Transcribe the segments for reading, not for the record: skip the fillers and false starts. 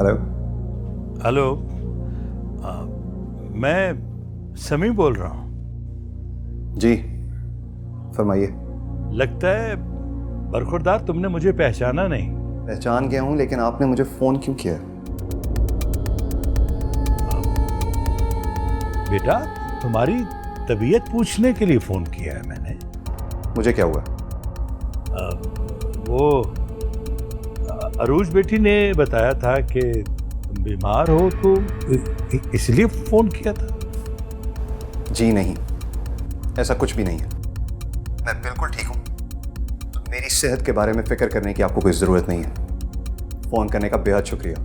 Hello. Hello, मैं समी बोल रहा हूँ। जी फरमाइए। लगता है बरखुरदार तुमने मुझे पहचाना नहीं। पहचान गया हूँ, लेकिन आपने मुझे फ़ोन क्यों किया? बेटा, तुम्हारी तबीयत पूछने के लिए फ़ोन किया है मैंने। मुझे क्या हुआ? वो अरूज बेटी ने बताया था कि तुम बीमार हो, तो इसलिए फ़ोन किया था। जी नहीं, ऐसा कुछ भी नहीं है। मैं बिल्कुल ठीक हूँ। मेरी सेहत के बारे में फ़िक्र करने की आपको कोई ज़रूरत नहीं है। फ़ोन करने का बेहद शुक्रिया।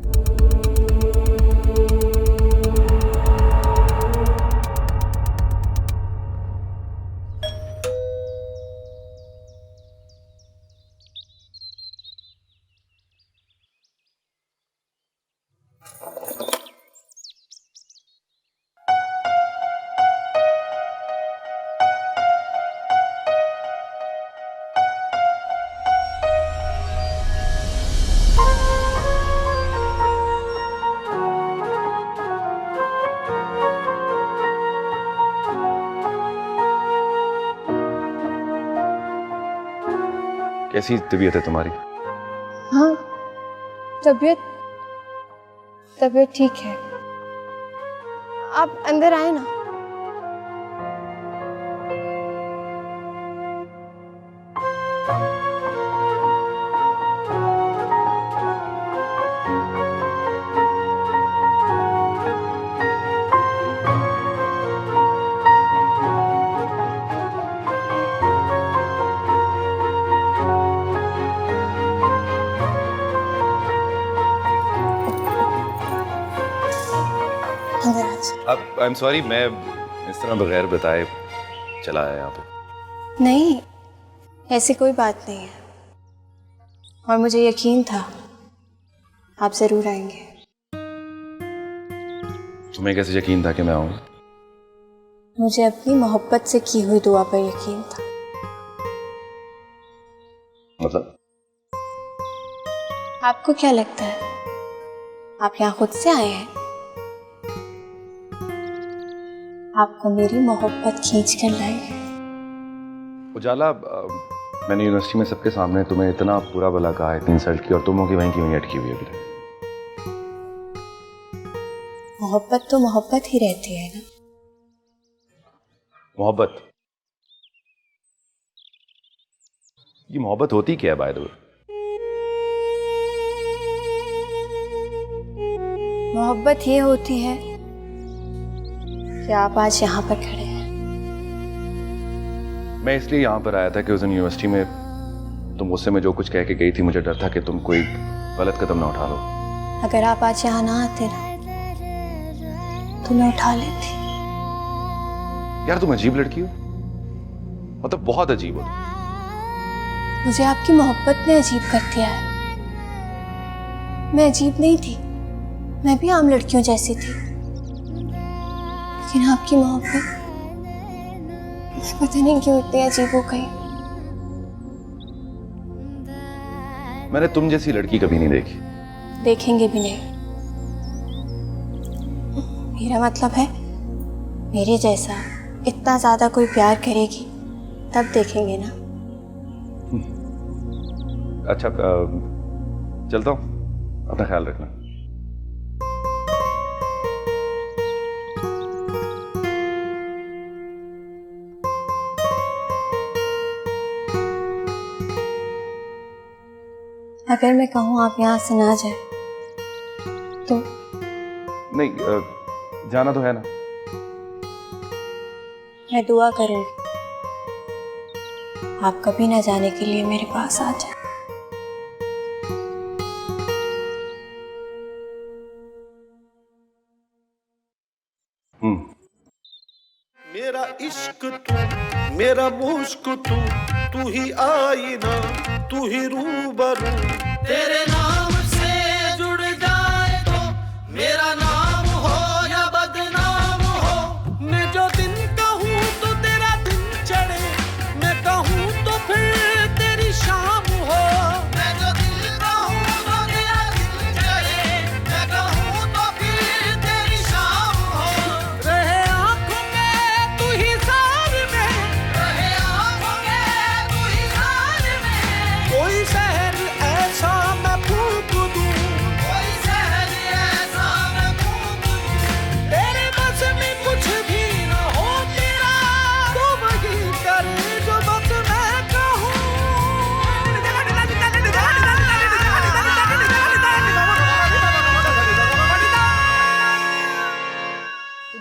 कैसी तबीयत है तुम्हारी? हाँ, तबीयत ठीक है। आप अंदर आए ना। अंदर आ जाओ। अब आई एम सॉरी, मैं इस तरह बगैर बताए चला आया यहाँ पे। नहीं, ऐसी कोई बात नहीं है, और मुझे यकीन था आप जरूर आएंगे। तुम्हें कैसे यकीन था कि मैं आऊँ? मुझे अपनी मोहब्बत से की हुई दुआ पर यकीन था। मतलब? आपको क्या लगता है आप यहाँ खुद से आए हैं? आपको मेरी मोहब्बत खींच कर लाई है। उजाला, मैंने यूनिवर्सिटी में सबके सामने तुम्हें इतना बुरा भला कहा, इतनी इंसल्ट की, और तुम हो कि वहीं की वहीं अटकी हुई अभी। मोहब्बत तो मोहब्बत ही रहती है ना। मोहब्बत? ये मोहब्बत होती क्या है बाय द वे? मोहब्बत ये होती है कि आप आज यहाँ पर खड़े हैं। मैं इसलिए यहाँ पर आया था कि उस दिन यूनिवर्सिटी में तुम गुस्से में जो कुछ कह के गई थी, मुझे डर था कि तुम कोई गलत कदम ना उठा लो। अगर आप आज यहाँ ना आते ना तो मैं उठा लेती। यार तुम अजीब लड़की हो, मतलब बहुत अजीब हो तुम। मुझे आपकी मोहब्बत ने अजीब कर दिया है। मैं अजीब नहीं थी, मैं भी आम लड़कियों जैसी थी, लेकिन आपकी मोहब्बत पता नहीं क्यों इतनी अजीब हो गई। मैंने तुम जैसी लड़की कभी नहीं देखी। देखेंगे भी नहीं। मेरा मतलब है मेरे जैसा इतना ज्यादा कोई प्यार करेगी तब देखेंगे ना। अच्छा, चलता हूँ, अपना ख्याल रखना। अगर मैं कहूँ आप यहाँ से ना जाए तो? नहीं, जाना तो है ना। मैं दुआ करूंगी आप कभी ना जाने के लिए मेरे पास आ जाए। मेरा इश्क तू, मेरा मुश्क तू, तू ही आईना, तू ही रूबरू। तेरे नाम से जुड़ जाए तो मेरा नाम हो या बदनाम हो। मैं जो दिन कहूँ तो तेरा दिन चढ़े, मैं कहूँ तो फिर तेरी शाम हो। मैं जो दिल कहूँ तो तेरा दिल चढ़े, मैं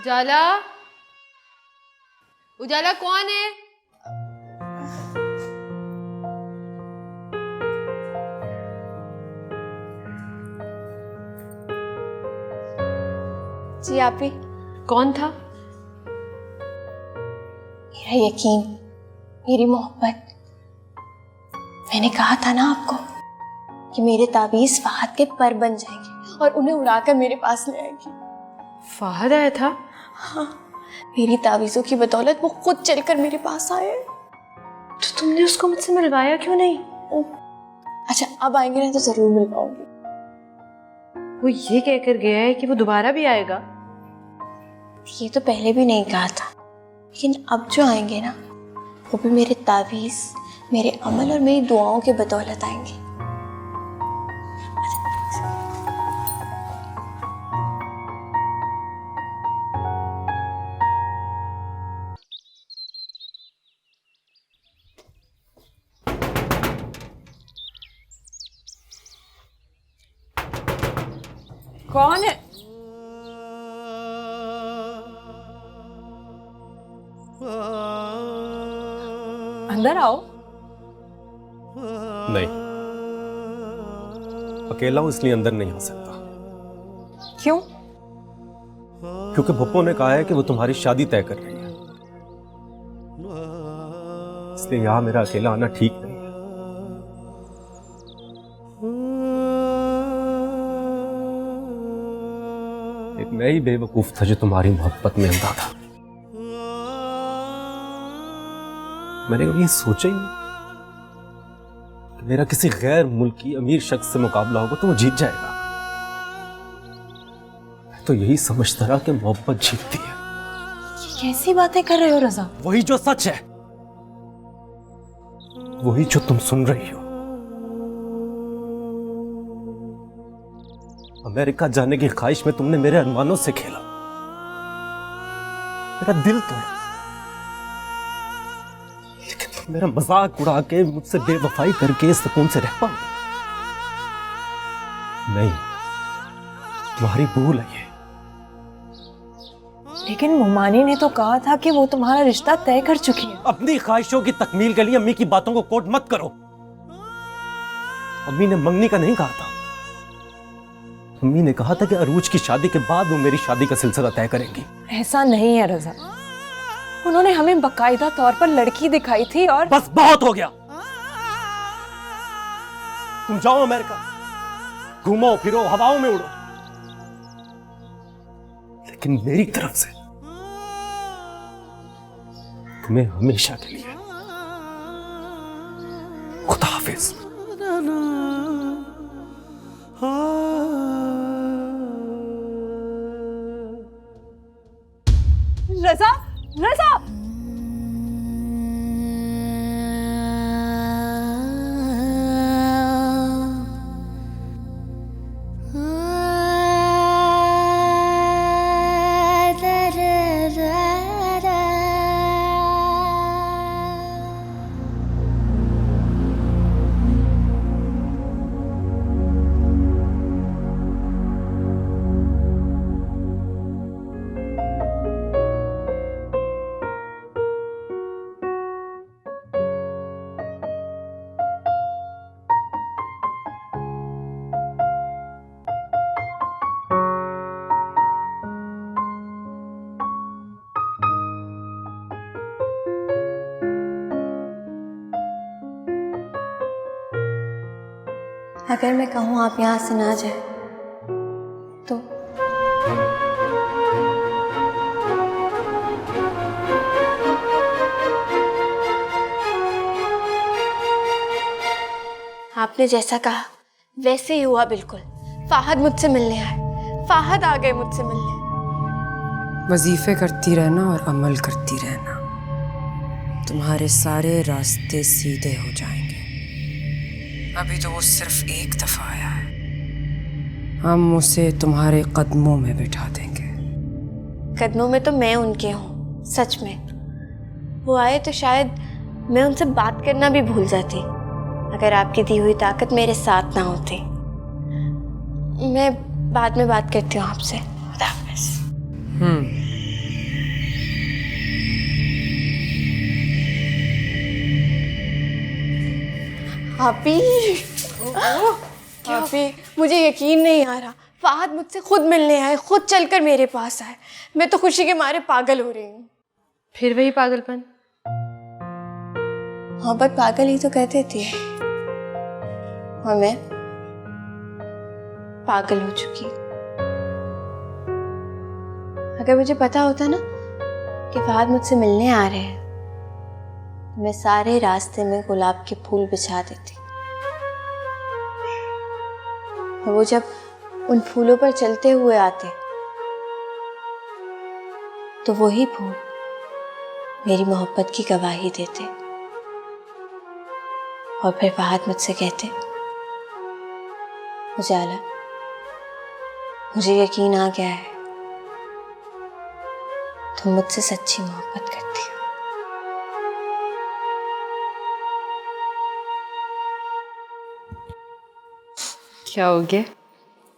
उजाला, उजाला कौन है? जी आप ही। कौन था? मेरा यकीन, मेरी मोहब्बत। मैंने कहा था ना आपको कि मेरे ताबीज फहद के पर बन जाएंगे और उन्हें उड़ाकर मेरे पास ले आएंगे। फहद आया था? हाँ, मेरी ताबीजों की बदौलत वो खुद चलकर मेरे पास आए। तो तुमने उसको मुझसे मिलवाया क्यों नहीं? अच्छा, अब आएंगे ना तो जरूर मिल पाऊंगी। वो ये कहकर गया है कि वो दोबारा भी आएगा। ये तो पहले भी नहीं कहा था, लेकिन अब जो आएंगे ना वो भी मेरे ताबीज, मेरे अमल और मेरी दुआओं के बदौलत आएंगे। कौन है? अंदर आओ। नहीं, अकेला हूं इसलिए अंदर नहीं आ सकता। क्यों? क्योंकि भुप्पो ने कहा है कि वो तुम्हारी शादी तय कर रही है, इसलिए यहां मेरा अकेला आना ठीक नहीं है। एक मैं ही बेवकूफ था जो तुम्हारी मोहब्बत में अंधा था। मैंने कभी ये सोचा ही नहीं कि मेरा किसी गैर मुल्की अमीर शख्स से मुकाबला होगा तो वो जीत जाएगा। मैं तो यही समझता रहा कि मोहब्बत जीतती है। कैसी बातें कर रहे हो रजा? वही जो सच है, वही जो तुम सुन रही हो। अमेरिका जाने की ख्वाहिश में तुमने मेरे अरमानों से खेला, मेरा दिल तोड़ा, लेकिन तुम मेरा मजाक उड़ा के मुझसे बेवफाई करके सुकून से रह पाओगे? नहीं, तुम्हारी भूल है ये। लेकिन मुमानी ने तो कहा था कि वो तुम्हारा रिश्ता तय कर चुकी है। अपनी ख्वाहिशों की तकमील के लिए अम्मी की बातों को कोट मत करो। अम्मी ने मंगनी का नहीं कहा था, अम्मी ने कहा था कि अरूज की शादी के बाद वो मेरी शादी का सिलसिला तय करेंगी। ऐसा नहीं है रजा, उन्होंने हमें बकायदा तौर पर लड़की दिखाई थी और बस बहुत हो गया। तुम जाओ अमेरिका, घूमो फिरो, हवाओं में उड़ो, लेकिन मेरी तरफ से तुम्हें हमेशा के लिए खुदा हाफिज। रजा, रजा! अगर मैं कहूँ आप यहाँ से ना जाए तो आपने जैसा कहा वैसे ही हुआ बिल्कुल। फाहद मुझसे मिलने आए, फाहद आ गए मुझसे मिलने। वजीफे करती रहना और अमल करती रहना, तुम्हारे सारे रास्ते सीधे हो जाएंगे। अभी तो वो सिर्फ एक दफा आया है, हम उसे तुम्हारे कदमों में बिठा देंगे। कदमों में तो मैं उनके हूँ, सच में। वो आए तो शायद मैं उनसे बात करना भी भूल जाती, अगर आपकी दी हुई ताकत मेरे साथ ना होती। मैं बाद में बात करती हूँ आपसे। खुदा हाफिज़। भाभी, भाभी, मुझे यकीन नहीं आ रहा। फहद मुझसे खुद मिलने आए, खुद चलकर मेरे पास आए। मैं तो खुशी के मारे पागल हो रही हूँ। फिर वही पागलपन? मोहब्बत पागल ही तो कहते थे, और मैं पागल हो चुकी। अगर मुझे पता होता ना कि फहद मुझसे मिलने आ रहे हैं, तो मैं सारे रास्ते में गुलाब के फूल बिछा देती। और वो जब उन फूलों पर चलते हुए आते, तो वही फूल मेरी मोहब्बत की गवाही देते। और फिर फहद मुझसे कहते, उजाला, मुझे यकीन आ गया है, तुम मुझसे सच्ची मोहब्बत करती हो। क्या हो गया?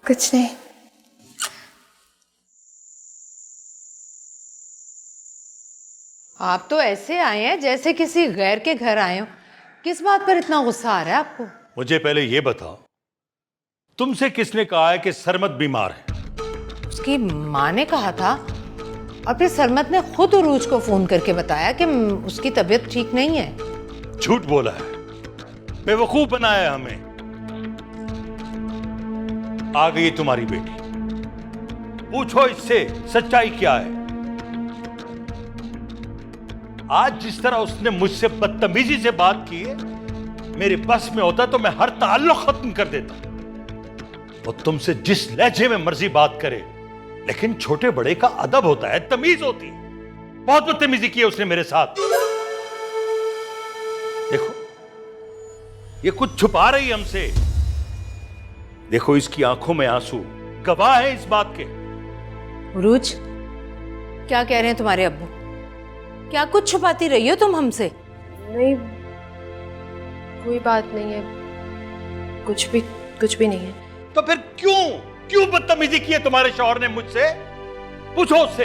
कुछ नहीं। आप तो ऐसे आए हैं जैसे किसी गैर के घर आए हो। किस बात पर इतना गुस्सा आ रहा है आपको? मुझे पहले ये बताओ, तुमसे किसने कहा है कि सरमत बीमार है? उसकी माँ ने कहा था, और फिर सरमत ने खुद उरूज को फोन करके बताया कि उसकी तबीयत ठीक नहीं है। झूठ बोला है, बेवकूफ बनाया है हमें। आ गई तुम्हारी बेटी, पूछो इससे सच्चाई क्या है। आज जिस तरह उसने मुझसे बदतमीजी से बात की है, मेरे बस में होता तो मैं हर ताल्लुक खत्म कर देता। वो तुमसे जिस लहजे में मर्जी बात करे, लेकिन छोटे बड़े का अदब होता है, तमीज होती है। बहुत बदतमीजी की है उसने मेरे साथ। देखो, ये कुछ छुपा रही है हमसे। देखो, इसकी आंखों में आंसू गवाह है इस बात के। उरूज, क्या कह रहे हैं तुम्हारे अब्बू? क्या कुछ छुपाती रही हो तुम हमसे? नहीं, कोई बात नहीं है, कुछ भी नहीं है। तो फिर क्यों बदतमीजी की है तुम्हारे शौहर ने मुझसे? पूछो उससे।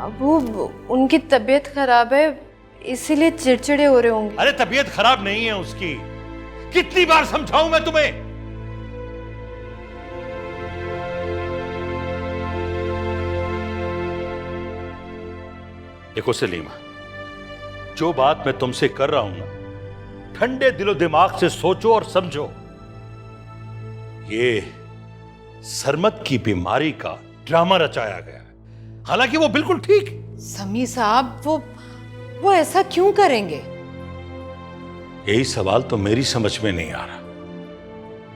अबू, उनकी तबीयत खराब है, इसीलिए चिड़चिड़े हो रहे होंगे। अरे तबीयत खराब नहीं है उसकी, कितनी बार समझाऊं मैं तुम्हें? देखो सलीमा, जो बात मैं तुमसे कर रहा हूं ना, ठंडे दिलो दिमाग से सोचो और समझो। ये सरमत की बीमारी का ड्रामा रचाया गया है, हालांकि वो बिल्कुल ठीक। समी साहब, वो ऐसा क्यों करेंगे? यही सवाल तो मेरी समझ में नहीं आ रहा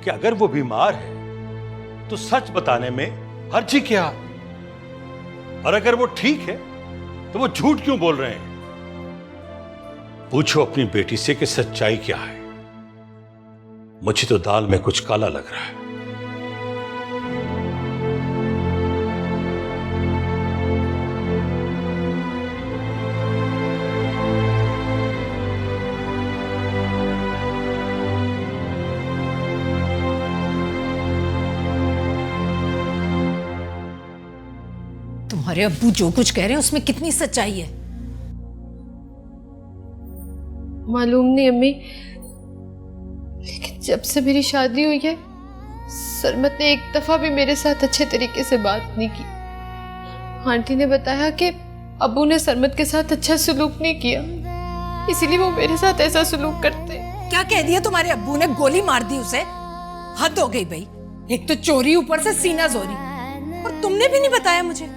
कि अगर वो बीमार है तो सच बताने में हर्ज ही क्या, और अगर वो ठीक है तो वो झूठ क्यों बोल रहे हैं? पूछो अपनी बेटी से कि सच्चाई क्या है। मुझे तो दाल में कुछ काला लग रहा है। तुम्हारे अब्बू जो कुछ कह रहे हैं उसमें कितनी सच्चाई है? मालूम नहीं अम्मी, लेकिन जब से मेरी शादी हुई है, सरमत ने एक दफा भी मेरे साथ अच्छे तरीके से बात नहीं की। आंटी ने बताया कि अब्बू ने सरमत के साथ अच्छा सलूक नहीं किया, इसीलिए वो मेरे साथ ऐसा सलूक करते। क्या कह दिया तुम्हारे अब्बू ने? गोली मार दी उसे? हद हो गई भाई, एक तो चोरी, ऊपर से सीना जोरी, और तुमने भी नहीं बताया मुझे।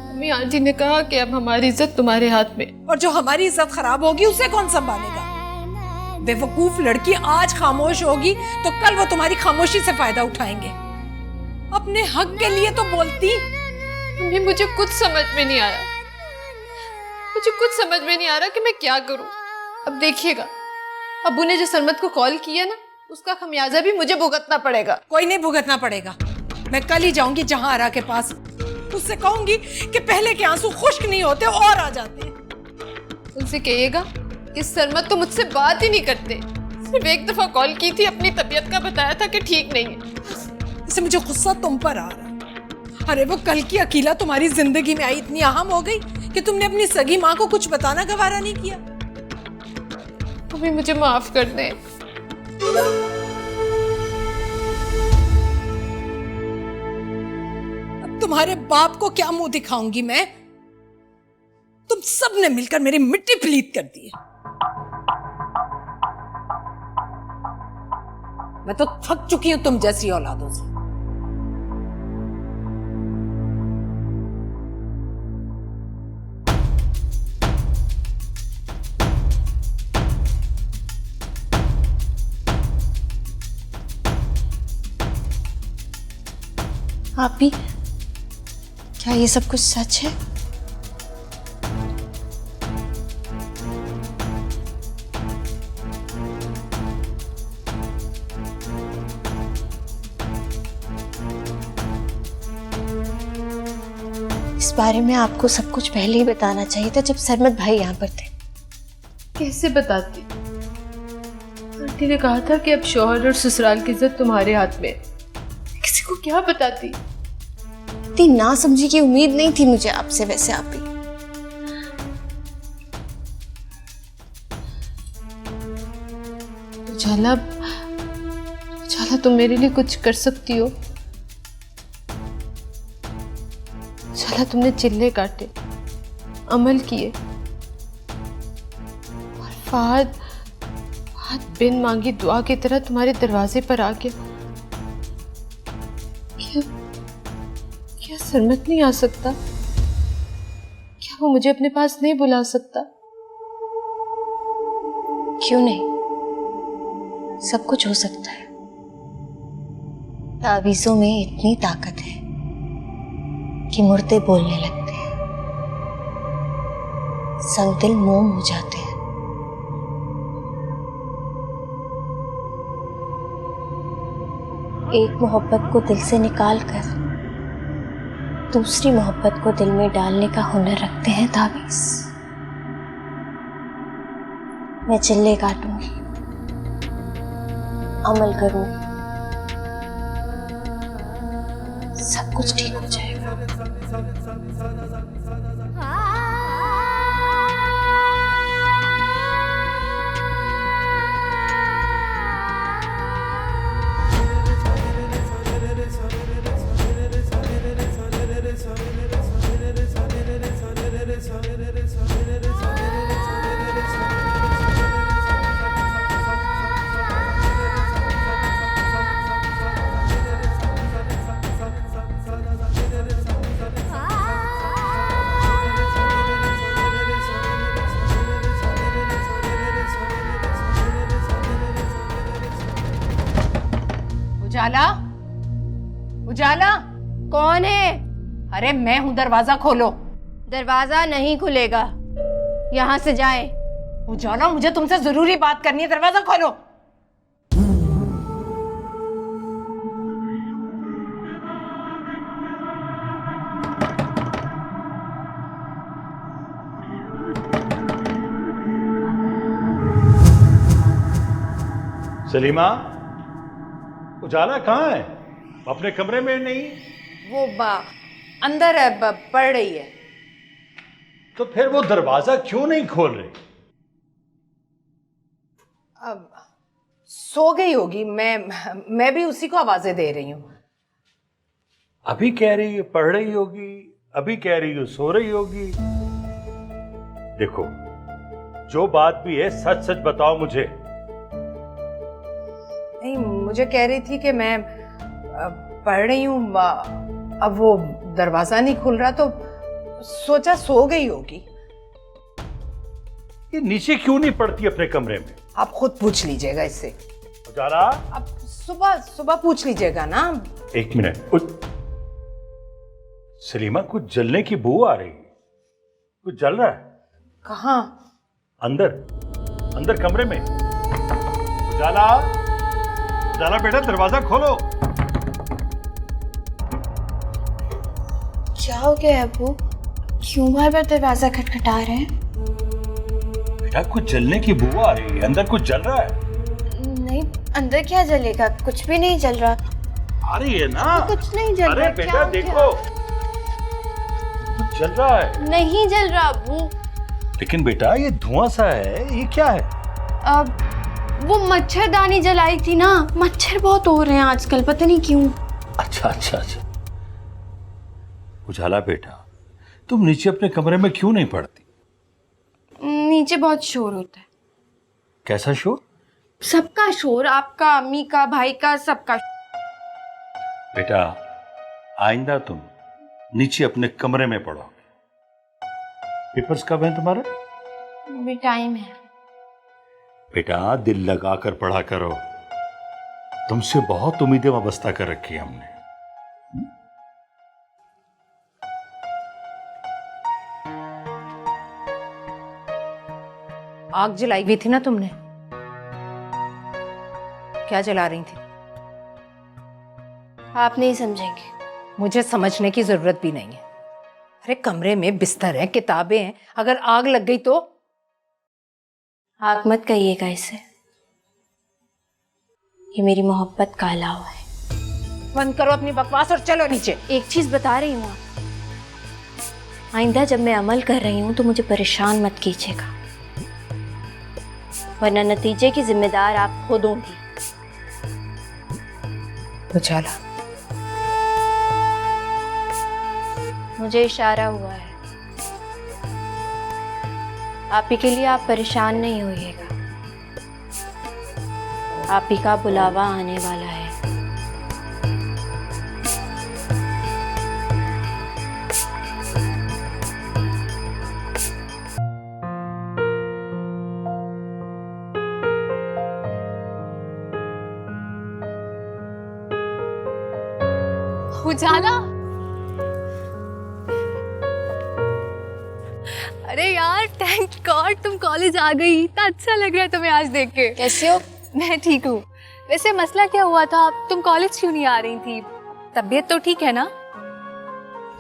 अम्मी, आंटी ने कहा कि अब हमारी इज्जत तुम्हारे हाथ में, और जो हमारी इज्जत खराब होगी उसे कौन संभालेगा? बेवकूफ लड़की आज खामोश होगी तो कल वो तुम्हारी खामोशी से फायदा उठाएंगे। अपने हक के लिए तो बोलती। अम्मी, मुझे कुछ समझ में नहीं आया, मुझे कुछ समझ में नहीं आ रहा कि मैं क्या करूं। अब देखिएगा, अब्बू ने जो सरमत को कॉल किया ना, उसका खमियाजा भी मुझे भुगतना पड़ेगा। कोई नहीं भुगतना पड़ेगा, मैं कल ही जाऊंगी जहां आरा के पास, उससे कहूंगी कि पहले के आंसू खुश्क नहीं होते और आ जाते। उनसे कहिएगा कि सरमत तो मुझसे बात ही नहीं करते, सिर्फ एक दफा कॉल की थी, अपनी तबीयत का बताया था कि ठीक नहीं है। इससे मुझे गुस्सा तुम पर आ रहा है। अरे वो कल की अकीला तुम्हारी जिंदगी में आई, इतनी अहम हो गई कि तुमने अपनी सगी माँ को कुछ बताना गवारा नहीं किया। अभी मुझे माफ कर दें, अब तुम्हारे बाप को क्या मुंह दिखाऊंगी मैं? तुम सब ने मिलकर मेरी मिट्टी पलीत कर दी है। मैं तो थक चुकी हूं तुम जैसी औलादों से। आप भी, क्या ये सब कुछ सच है? इस बारे में आपको सब कुछ पहले ही बताना चाहिए था, जब सरमत भाई यहाँ पर थे। कैसे बताती? आंटी ने कहा था कि अब शौहर और ससुराल की इज्जत तुम्हारे हाथ में है। किसी को क्या बताती? इतनी ना समझी की उम्मीद नहीं थी मुझे आपसे। वैसे आप भी उजाला, तुम मेरे लिए कुछ कर सकती हो? उजाला, तुमने चिल्ले काटे, अमल किए, और फहद बिन मांगी दुआ की तरह तुम्हारे दरवाजे पर आ गया। क्या सरमत नहीं आ सकता? क्या वो मुझे अपने पास नहीं बुला सकता? क्यों नहीं, सब कुछ हो सकता है। तावीज़ों में इतनी ताकत है कि मुर्दे बोलने लगते हैं, संगदिल मोम हो जाते हैं। एक मोहब्बत को दिल से निकाल कर दूसरी मोहब्बत को दिल में डालने का हुनर रखते हैं तावीज़। मैं चिल्ले काटूंगी, अमल करूंगी, सब कुछ ठीक हो जाएगा। उजाला, उजाला, कौन है? अरे मैं हूं, दरवाजा खोलो। दरवाजा नहीं खुलेगा, यहाँ से जाएं। उजाला, मुझे तुमसे जरूरी बात करनी है, दरवाजा खोलो। सलीमा, उजाला कहाँ है? अपने कमरे में नहीं? वो अंदर है, पढ़ रही है। तो फिर वो दरवाजा क्यों नहीं खोल रही? अब सो गई होगी, मैं भी उसी को आवाजें दे रही हूं। अभी कह रही है पढ़ रही होगी, अभी कह रही हो सो रही होगी। देखो, जो बात भी है सच सच बताओ मुझे। नहीं, मुझे कह रही थी कि मैं पढ़ रही हूँ, अब वो दरवाजा नहीं खुल रहा तो सोचा सो गई होगी। ये नीचे क्यों नहीं पड़ती अपने कमरे में? आप खुद पूछ लीजिएगा इससे। उजाला, अब सुबह पूछ लीजिएगा ना। एक मिनट। सलीमा, कुछ जलने की बू आ रही है। कुछ जल रहा है? कहाँ? अंदर कमरे में। उजाला, उजाला बेटा, दरवाजा खोलो। क्या हो गया अबू? क्यों बार बार दरवाजा खटखटा रहे हैं? बेटा, कुछ जलने की बू आ रही है, अंदर कुछ जल रहा है। नहीं, अंदर क्या जलेगा? कुछ भी नहीं जल रहा। आ रही है ना? कुछ नहीं जल रहा। अरे बेटा देखो, कुछ जल रहा है। नहीं जल रहा अबू। लेकिन बेटा, ये धुआं सा है, ये क्या है? अब वो मच्छरदानी जलाई थी ना, मच्छर बहुत हो रहे हैं आजकल, पता नहीं क्यों। अच्छा अच्छा अच्छा। उजाला बेटा, तुम नीचे अपने कमरे में क्यों नहीं पढ़ती? नीचे बहुत शोर होता है। कैसा शोर? सबका शोर, आपका, अम्मी का, भाई का, सबका। बेटा आइंदा तुम नीचे अपने कमरे में पढ़ो। पेपर्स कब हैं तुम्हारे? अभी टाइम है। बेटा दिल लगा कर पढ़ा करो, तुमसे बहुत उम्मीदें वाबस्ता कर रखी है हमने। आग जलाई हुई थी ना तुमने? क्या जला रही थी? आप नहीं समझेंगे। मुझे समझने की जरूरत भी नहीं है। अरे कमरे में बिस्तर है, किताबें हैं, अगर आग लग गई तो? आप मत कहिएगा इसे, ये मेरी मोहब्बत का अलावा है। बंद करो अपनी बकवास और चलो नीचे। एक चीज बता रही हूँ, आइंदा जब मैं अमल कर रही हूँ तो मुझे परेशान मत कीजिएगा, वरना नतीजे की जिम्मेदार आप खुद होंगी। उजाला, मुझे इशारा हुआ है, आप ही के लिए आप परेशान नहीं होइएगा, आप ही का बुलावा आने वाला है। उजाला, अरे यार थैंक गॉड तुम कॉलेज आ गई। इतना अच्छा लग रहा है तुम्हें आज देख के। कैसे हो? मैं ठीक हूँ। वैसे मसला क्या हुआ था, तुम कॉलेज क्यों नहीं आ रही थी? तबीयत तो ठीक है ना?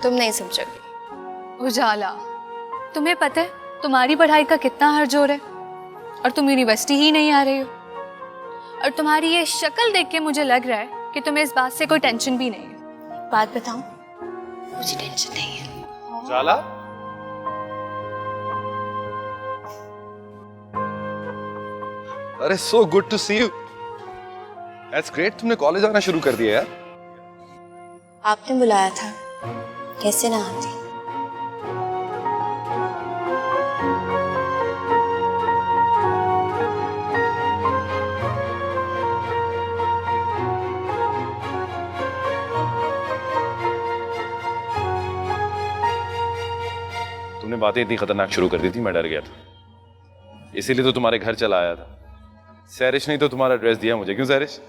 तुम नहीं समझोगे। उजाला, तुम्हें पता है तुम्हारी पढ़ाई का कितना हर्ज हो रहा है और तुम यूनिवर्सिटी ही नहीं आ रही हो। और तुम्हारी ये शक्ल देख के मुझे लग रहा है कि तुम्हें इस बात से कोई टेंशन भी नहीं है। बात बताऊं, मुझे टेंशन नहीं है। उजाला, अरे so good to see you. That's great, तुमने कॉलेज आना शुरू कर दिया यार। आपने बुलाया था, कैसे ना आती। तुमने बातें इतनी खतरनाक शुरू कर दी थी, मैं डर गया था, इसीलिए तो तुम्हारे घर चला आया था। सैरिश ने तो तुम्हारा एड्रेस दिया मुझे, क्यों सैरिश?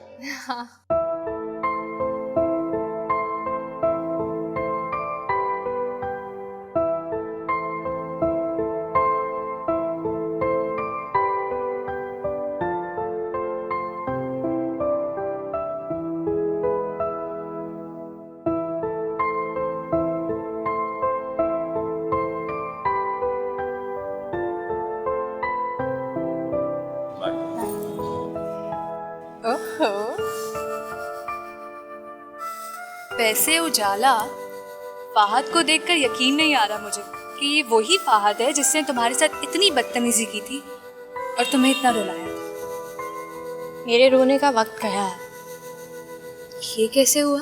वैसे उजाला, फाहद को देखकर यकीन नहीं आ रहा मुझे कि ये वही फाहद है जिसने तुम्हारे साथ इतनी बदतमीजी की थी और तुम्हें इतना रुलाया था। मेरे रोने का वक्त गया है। ये कैसे हुआ?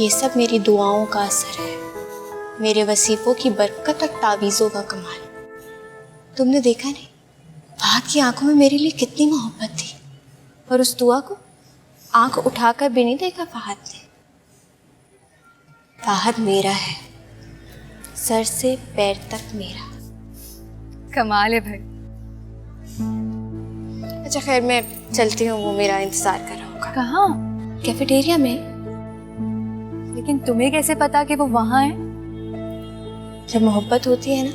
ये सब मेरी दुआओं का असर है, मेरे वसीफों की बरकत और तावीज़ों का कमाल। तुमने देखा नहीं, फाहद की आंखों में मेरे लिए कितनी मोहब्बत थी, और उस दुआ को आंख उठाकर भी नहीं देखा फाहद ने। फाहद मेरा है, सर से पैर तक मेरा। कमाल है भाई। अच्छा खैर, मैं चलती हूँ, वो मेरा इंतजार कर रहा होगा। कहाँ? कैफेटेरिया में। लेकिन तुम्हें कैसे पता कि वो वहाँ है? जब मोहब्बत होती है ना,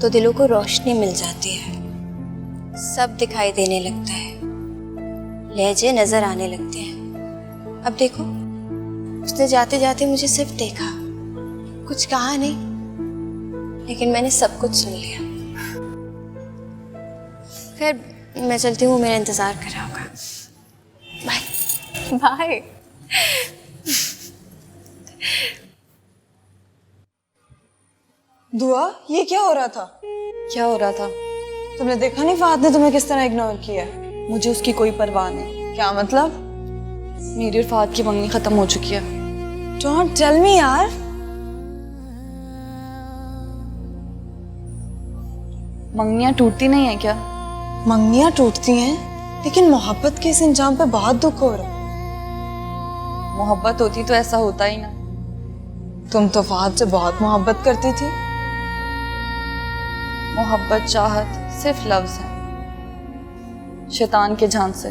तो दिलों को रोशनी मिल जाती है, सब दिखाई देने लगता है, लहजे नजर आने लगते हैं। अब देखो, उसने जाते जाते मुझे सिर्फ देखा, कुछ कहा नहीं, लेकिन मैंने सब कुछ सुन लिया। खैर मैं चलती हूँ, मेरा इंतजार कर रहा होगा। Bye bye. दुआ, ये क्या हो रहा था? क्या हो रहा था? तुमने देखा नहीं फहद ने तुम्हें किस तरह इग्नोर किया? मुझे उसकी कोई परवाह नहीं। क्या मतलब? मेरी और फहद की मंगनी खत्म हो चुकी है। डोंट टेल मी यार। मंगनियां टूटती नहीं है क्या? मंगनियां टूटती हैं, लेकिन मोहब्बत के इस इंजाम पे बहुत दुख हो रहा है। मोहब्बत होती तो ऐसा होता ही ना। तुम तो फहद से बहुत मोहब्बत करती थी। मोहब्बत चाहत सिर्फ लफ्ज है, शैतान के झांसे।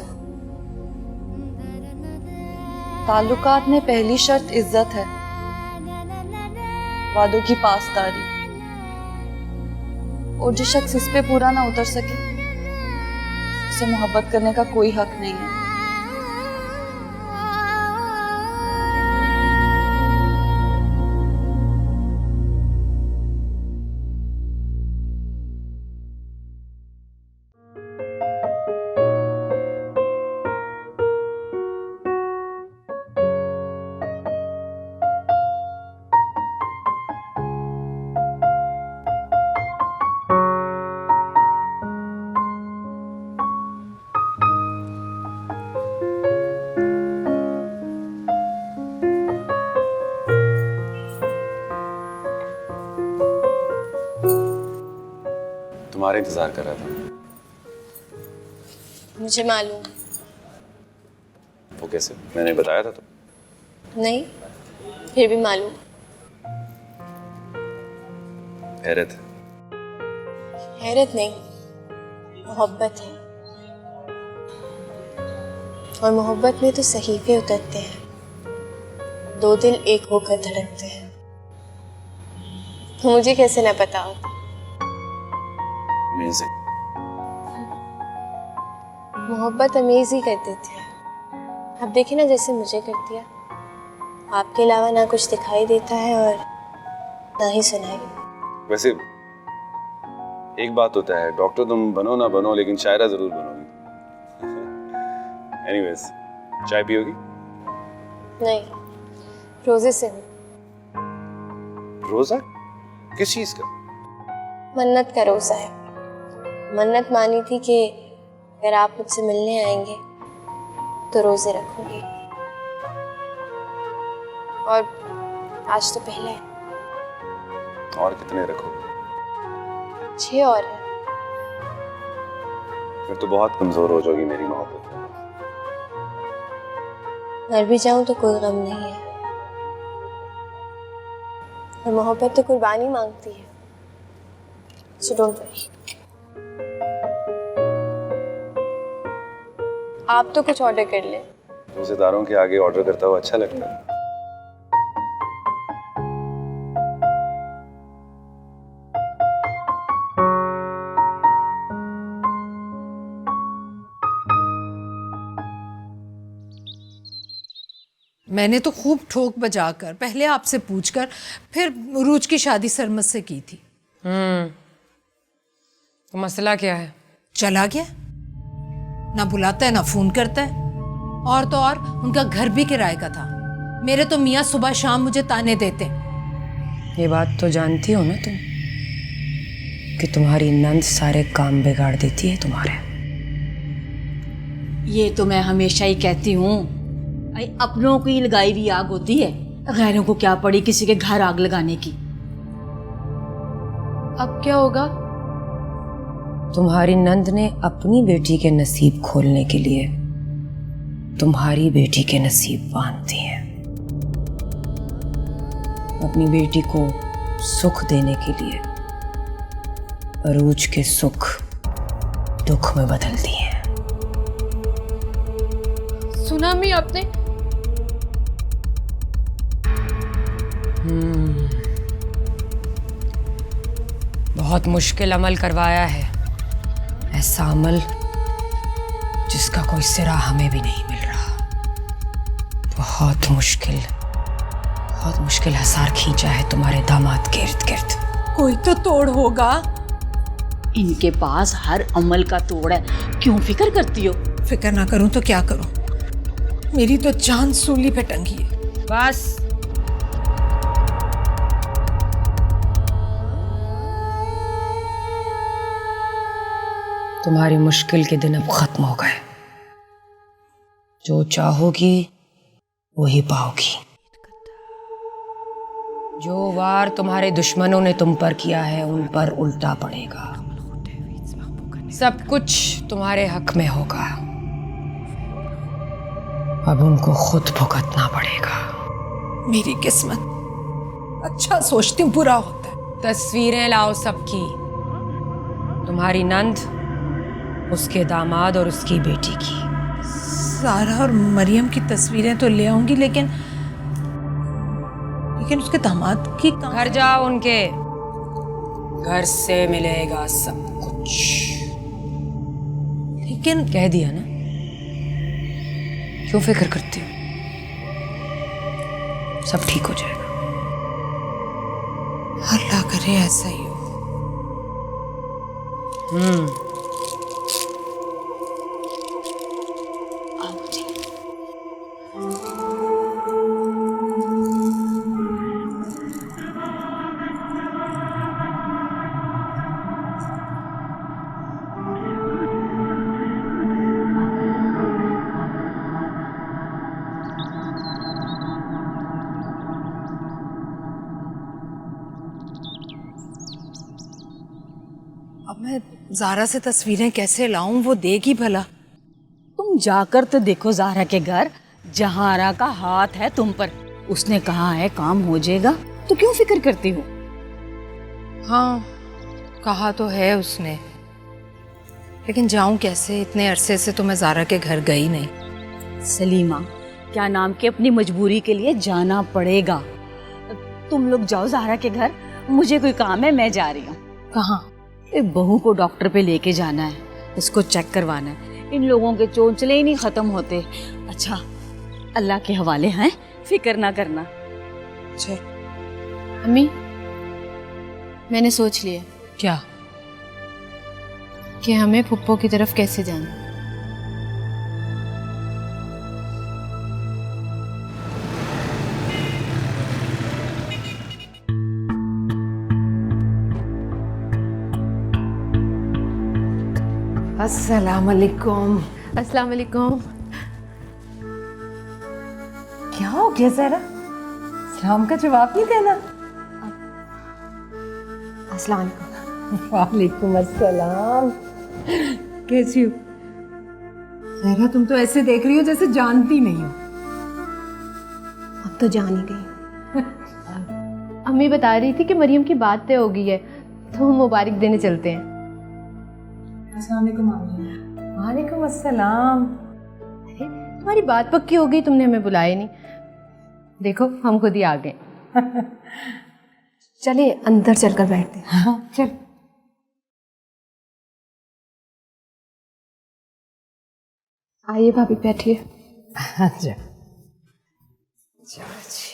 ताल्लुकात में पहली शर्त इज्जत है, वादों की पासदारी। और जो शख्स इस पे पूरा ना उतर सके, उसे मोहब्बत करने का कोई हक नहीं है। तुम्हारा इंतजार कर रहा था। मुझे मालूम। वो कैसे? मैंने बताया था तो। नहीं, फिर भी मालूम। हैरत। हैरत नहीं, मोहब्बत है। और मोहब्बत में तो सहीफे उतरते हैं, दो दिल एक होकर धड़कते हैं। मुझे कैसे न पता होता। मोहब्बत अमेज ही कर देती है। अब देखिए ना, जैसे मुझे कर दिया। आपके अलावा ना कुछ दिखाई देता है और ना ही सुनाई। वैसे एक बात होता है, डॉक्टर तुम बनो ना बनो, लेकिन शायरा जरूर बनोगी। एनीवेज, चाय पियोगी? नहीं, रोजे से हूँ। रोजा? किस चीज का? मन्नत का रोजा है। मन्नत मानी थी कि अगर आप मुझसे मिलने आएंगे तो रोजे रखूंगी। और आज तो पहला है। और कितने रखोगे? 6 और है। फिर तो बहुत कमजोर हो जाओगी मेरी मोहब्बत। मर भी जाऊं तो कोई गम नहीं है। और मोहब्बत तो कुर्बानी मांगती है। So don't worry. आप तो कुछ ऑर्डर कर ले। तो सितारों के आगे ऑर्डर करता हुआ अच्छा लगता है। मैंने तो खूब ठोक बजाकर, पहले आपसे पूछकर, फिर रूज की शादी सरमत से की थी। तो मसला क्या है? चला गया, ना बुलाता है ना फोन करता है। और तो और उनका घर भी किराए का था। मेरे तो मियाँ सुबह शाम मुझे ताने देते। ये बात तो जानती हो ना तुम कि तुम्हारी नंद सारे काम बिगाड़ देती है तुम्हारे। ये तो मैं हमेशा ही कहती हूँ, अपनों की लगाई हुई आग होती है, गैरों को क्या पड़ी किसी के घर आग लगाने की। अब क्या होगा? तुम्हारी नंद ने अपनी बेटी के नसीब खोलने के लिए तुम्हारी बेटी के नसीब बांध दिए हैं। अपनी बेटी को सुख देने के लिए अरूज के सुख दुख में बदल दिए हैं। सुना भी आपने? बहुत मुश्किल अमल करवाया है, ऐसा अमल जिसका कोई सिरा हमें भी नहीं मिल रहा। बहुत मुश्किल हसार खींचा है तुम्हारे दामाद के इर्द गिर्द। कोई तो तोड़ होगा। इनके पास हर अमल का तोड़ है, क्यों फिक्र करती हो? फिक्र ना करूं तो क्या करूं? मेरी तो जान सूली पे टंगी है। बस तुम्हारी मुश्किल के दिन अब खत्म हो गए। जो चाहोगी वही पाओगी। जो वार तुम्हारे दुश्मनों ने तुम पर किया है उन पर उल्टा पड़ेगा। सब कुछ तुम्हारे हक में होगा। अब उनको खुद भुगतना पड़ेगा। मेरी किस्मत, अच्छा सोचती हूँ बुरा होता है। तस्वीरें लाओ सबकी, तुम्हारी नंद, उसके दामाद और उसकी बेटी की। सारा और मरियम की तस्वीरें तो ले आऊंगी, लेकिन उसके दामाद की घर जाओ, उनके घर से मिलेगा सब कुछ। लेकिन कह दिया ना, क्यों फिक्र करती हो? सब ठीक हो जाएगा। अल्लाह करे ऐसा ही हो। अब मैं ज़ारा से तस्वीरें कैसे लाऊं? वो देगी भला? तुम जाकर तो देखो ज़ारा के घर। जहारा का हाथ है तुम पर। उसने कहा है काम हो जाएगा, तो क्यों फिक्र करती हो? हाँ, कहा तो है उसने, लेकिन जाऊं कैसे? इतने अरसे से तो मैं ज़ारा के घर गई नहीं। सलीमा, क्या नाम के अपनी मजबूरी के लिए जाना पड़ेगा। तुम लोग जाओ ज़ारा के घर, मुझे कोई काम है, मैं जा रही हूँ। कहाँ? बहू को डॉक्टर पे लेके जाना है, इसको चेक करवाना है। इन लोगों के चोंचले ही नहीं खत्म होते। अच्छा, अल्लाह के हवाले हैं, फिक्र ना करना। चल। अम्मी, मैंने सोच लिया। क्या? कि हमें फुप्पो की तरफ कैसे जाना। अस्सलाम वालेकुम। अस्सलाम वालेकुम। क्या हो गया ज़ारा? सलाम का जवाब नहीं देना। अस्सलाम वालेकुम। वालेकुम अस्सलाम। कैसी हो ज़ारा? तुम तो ऐसे देख रही हो जैसे जानती नहीं हो। अब तो जान ही गई। अम्मी बता रही थी कि मरियम की बात तय हो गई है, तो हम मुबारक देने चलते हैं। वालेकुम अस्सलाम। अरे, तुम्हारी बात पक्की हो गई, तुमने हमें बुलाया नहीं। देखो, हम खुद ही आ गए। चले अंदर चलकर बैठते हैं। हाँ, चल। आइए भाभी, बैठिए। अच्छा, चलो जी।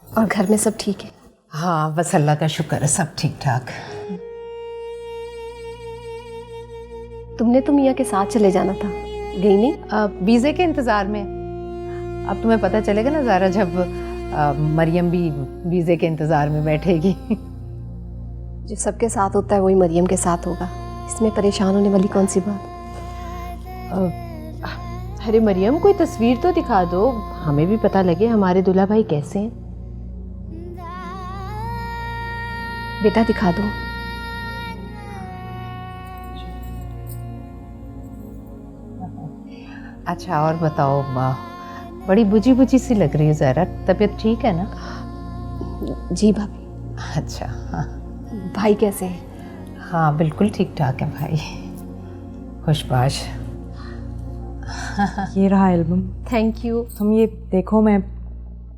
और घर में सब ठीक है? हाँ, बस अल्लाह का शुक्र है, सब ठीक ठाक। तुमने तो मियाँ के साथ चले जाना था, गई नहीं? वीज़े के इंतज़ार में। अब तुम्हें पता चलेगा ना ज़ारा, जब मरियम भी वीज़े के इंतज़ार में बैठेगी। जो सबके साथ होता है वही मरियम के साथ होगा, इसमें परेशान होने वाली कौन सी बात? अरे मरियम, कोई तस्वीर तो दिखा दो, हमें भी पता लगे हमारे दूल्हा भाई कैसे हैं। बेटा दिखा दो। अच्छा, और बताओ, बड़ी बुझी बुझी सी लग रही है ज़ारा, तबीयत ठीक है ना? जी भाभी। अच्छा, हाँ। भाई कैसे हैं? हाँ, बिल्कुल ठीक ठाक है भाई, खुशबाश। ये रहा एल्बम। Thank you. तुम ये देखो, मैं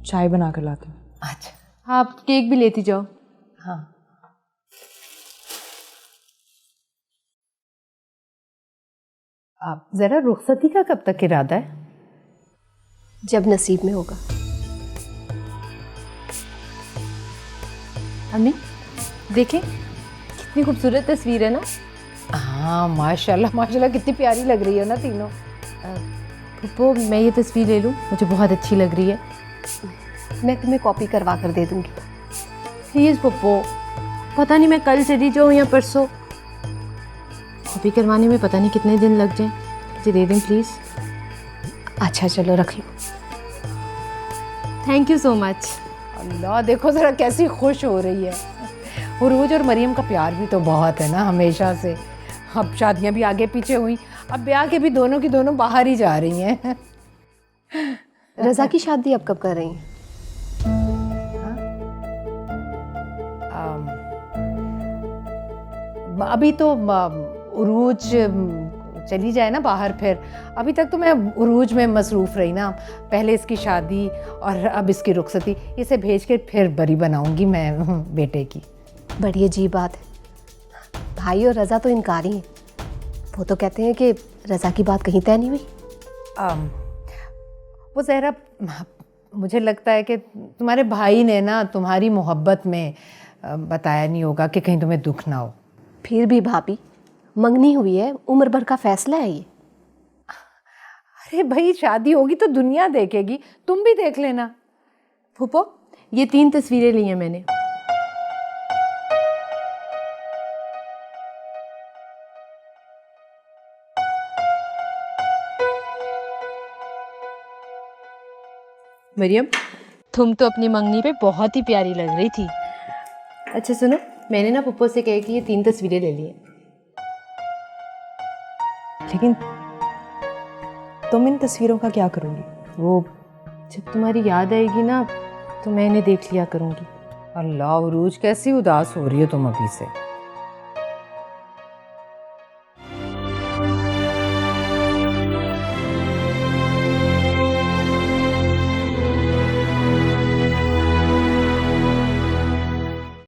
चाय बना कर लाती हूँ। अच्छा, हाँ, आप केक भी लेती जाओ। हाँ। आप ज़रा, रुखसती का कब तक इरादा है? जब नसीब में होगा। अम्मी देखें, कितनी खूबसूरत तस्वीर है ना? हाँ, माशाल्लाह माशाल्लाह, कितनी प्यारी लग रही है ना तीनों। फुप्पो, मैं ये तस्वीर ले लूँ? मुझे बहुत अच्छी लग रही है। मैं तुम्हें कॉपी करवा कर दे दूँगी। प्लीज़ पप्पू, पता नहीं मैं कल चली जाऊँ या परसों। कॉपी करवाने में पता नहीं कितने दिन लग जाएं। मुझे दे दें प्लीज़। अच्छा चलो रख लो। Thank you so much. अल्लाह, देखो ज़रा कैसी खुश हो रही है। उरूज और मरियम का प्यार भी तो बहुत है ना हमेशा से। अब शादियां भी आगे पीछे हुई, अब ब्याह के भी दोनों की दोनों बाहर ही जा रही हैं। रज़ा की शादी अब कब कर रही हैं? अभी तो उरूज चली जाए ना बाहर, फिर अभी तक तो मैं उरूज में मसरूफ़ रही ना। पहले इसकी शादी और अब इसकी रुखसती, इसे भेज के फिर बरी बनाऊंगी मैं बेटे की। बड़ी अजीब बात है। भाई और रज़ा तो इनकारी हैं। वो तो कहते हैं कि रज़ा की बात कहीं तय नहीं हुई। वो ज़हरा, मुझे लगता है कि तुम्हारे भाई ने ना तुम्हारी मोहब्बत में बताया नहीं होगा कि कहीं तुम्हें दुख ना हो। फिर भी भाभी, मंगनी हुई है, उम्र भर का फैसला है ये। अरे भाई, शादी होगी तो दुनिया देखेगी, तुम भी देख लेना। फूफो, ये 3 तस्वीरें ली हैं मैंने। मरियम, तुम तो अपनी मंगनी पे बहुत ही प्यारी लग रही थी। अच्छा सुनो, मैंने ना पप्पू से कहा कि ये 3 तस्वीरें ले ली हैं। लेकिन तुम इन तस्वीरों का क्या करोगी? वो जब तुम्हारी याद आएगी ना तो मैं इन्हें देख लिया करूँगी। अल्लाह, उरूज कैसी उदास हो रही हो तुम अभी से।